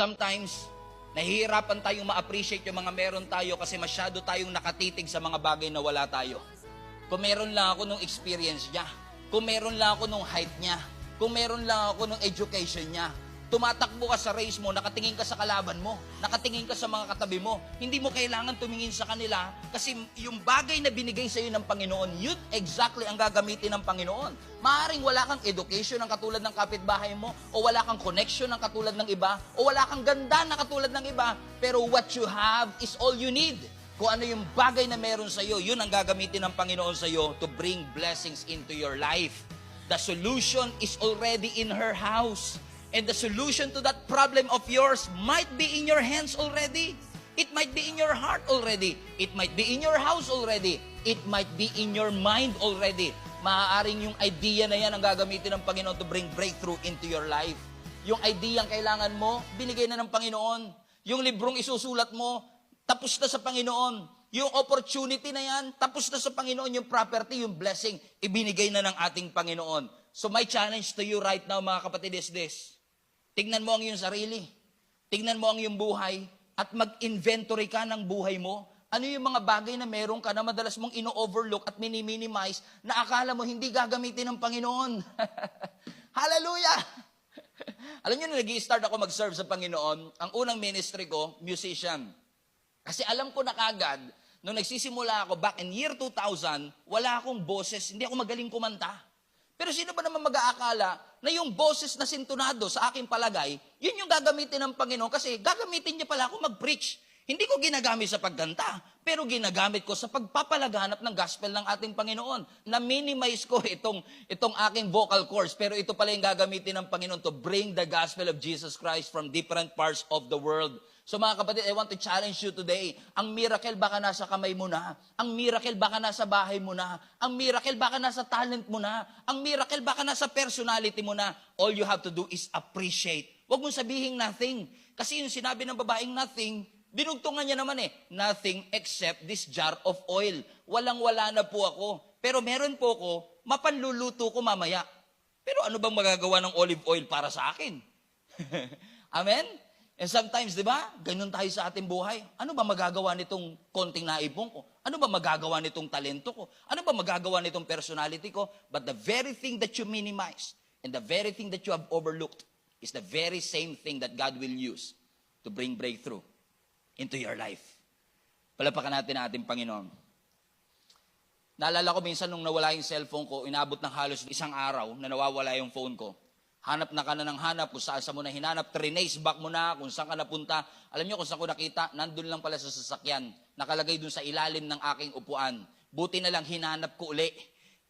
Sometimes, nahihirapan tayong ma-appreciate yung mga meron tayo kasi masyado tayong nakatitig sa mga bagay na wala tayo. Kung meron lang ako nung experience niya, kung meron lang ako nung height niya, kung meron lang ako nung education niya, tumatakbo ka sa race mo, nakatingin ka sa kalaban mo, nakatingin ka sa mga katabi mo, hindi mo kailangan tumingin sa kanila kasi yung bagay na binigay sa iyo ng Panginoon, yun exactly ang gagamitin ng Panginoon. Maaring wala kang education ng katulad ng kapitbahay mo, o wala kang connection ng katulad ng iba, o wala kang ganda na katulad ng iba, pero what you have is all you need. Kung ano yung bagay na meron sa iyo, yun ang gagamitin ng Panginoon sa iyo to bring blessings into your life. The solution is already in her house. And the solution to that problem of yours might be in your hands already. It might be in your heart already. It might be in your house already. It might be in your mind already. Maaaring yung idea na yan ang gagamitin ng Panginoon to bring breakthrough into your life. Yung idea ang kailangan mo, binigay na ng Panginoon. Yung librong isusulat mo, tapos na sa Panginoon. Yung opportunity na yan, tapos na sa Panginoon. Yung property, yung blessing, ibinigay na ng ating Panginoon. So my challenge to you right now, mga kapatid, is this. Tignan mo ang iyong sarili. Tignan mo ang iyong buhay at mag-inventory ka ng buhay mo. Ano yung mga bagay na meron ka na madalas mong ino-overlook at mini-minimize na akala mo hindi gagamitin ng Panginoon. Hallelujah! Alam niyo, nag-i-start ako mag-serve sa Panginoon, ang unang ministry ko, musician. Kasi alam ko na kagad, nung nagsisimula ako back in year 2000, wala akong boses, hindi ako magaling kumanta. Pero sino ba naman mag-aakala na yung boses na sintonado sa aking palagay, yun yung gagamitin ng Panginoon kasi gagamitin niya pala ako mag-preach. Hindi ko ginagamit sa pagganta, pero ginagamit ko sa pagpapalaganap ng gospel ng ating Panginoon. Na-minimize ko itong aking vocal cords, pero ito pala yung gagamitin ng Panginoon to bring the gospel of Jesus Christ from different parts of the world. So mga kapatid, I want to challenge you today. Ang miracle baka nasa kamay mo na. Ang miracle baka nasa bahay mo na. Ang miracle baka nasa talent mo na. Ang miracle baka nasa personality mo na. All you have to do is appreciate. Huwag mong sabihin nothing. Kasi yung sinabi ng babaeng nothing, dinugtungan niya naman nothing except this jar of oil. Walang-wala na po ako. Pero meron po ako, mapanluluto ko mamaya. Pero ano bang magagawa ng olive oil para sa akin? Amen? And sometimes, di ba, ganun tayo sa ating buhay. Ano ba magagawa nitong konting naipon ko? Ano ba magagawa nitong talento ko? Ano ba magagawa nitong personality ko? But the very thing that you minimize and the very thing that you have overlooked is the very same thing that God will use to bring breakthrough into your life. Palapakan natin ang ating Panginoon. Naalala ko minsan nung nawala yung cellphone ko, inabot ng halos isang araw na nawawala yung phone ko. Hanap na ka na ng hanap, kung saan mo na hinanap, trinace back mo na, kung saan ka napunta. Alam niyo kung saan ko nakita, nandun lang pala sa sasakyan, nakalagay dun sa ilalim ng aking upuan. Buti na lang hinanap ko uli,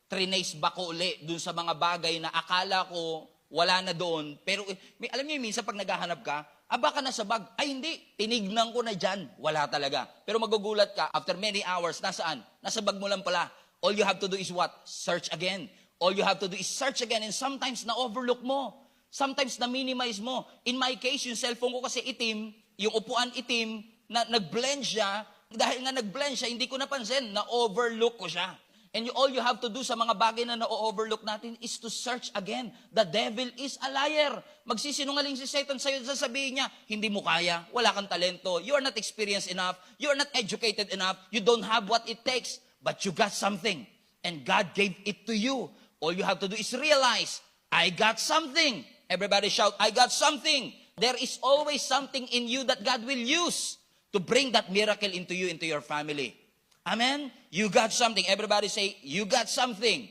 trinace back ko uli dun sa mga bagay na akala ko wala na doon. Pero alam niyo, minsan pag naghahanap ka, baka nasa bag. Ay hindi, tinignan ko na dyan, wala talaga. Pero magugulat ka, after many hours, nasaan? Nasa bag mo lang pala. All you have to do is what? Search again. All you have to do is search again, and sometimes na-overlook mo. Sometimes na-minimize mo. In my case, yung cellphone ko kasi itim, yung upuan itim, na nag-blend siya. Dahil nga nag-blend siya, hindi ko napansin, na-overlook ko siya. And all you have to do sa mga bagay na na-overlook natin is to search again. The devil is a liar. Magsisinungaling si Satan sa'yo, sasabihin niya, hindi mo kaya, wala kang talento, you are not experienced enough, you are not educated enough, you don't have what it takes, but you got something. And God gave it to you. All you have to do is realize, I got something. Everybody shout, I got something. There is always something in you that God will use to bring that miracle into you, into your family. Amen? You got something. Everybody say, you got something.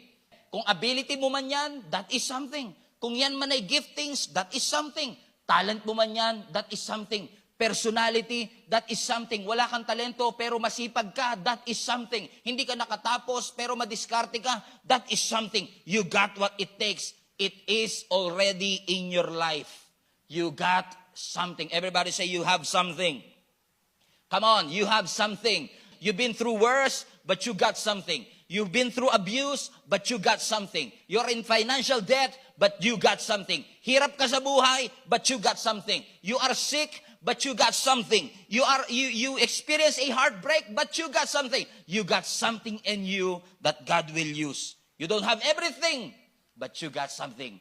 Kung ability mo man yan, that is something. Kung yan man ay giftings, that is something. Talent mo man yan, that is something. Personality, that is something. Wala kang talento pero masipag ka, that is something. Hindi ka nakatapos pero madiskarte ka, that is something. You got what it takes. It is already in your life. You got something. Everybody say you have something. Come on, you have something. You've been through worse, but you got something. You've been through abuse, but you got something. You're in financial debt, but you got something. Hirap ka sa buhay, but you got something. You are sick, but you got something. You experience a heartbreak, but you got something. You got something in you that God will use. You don't have everything, but you got something.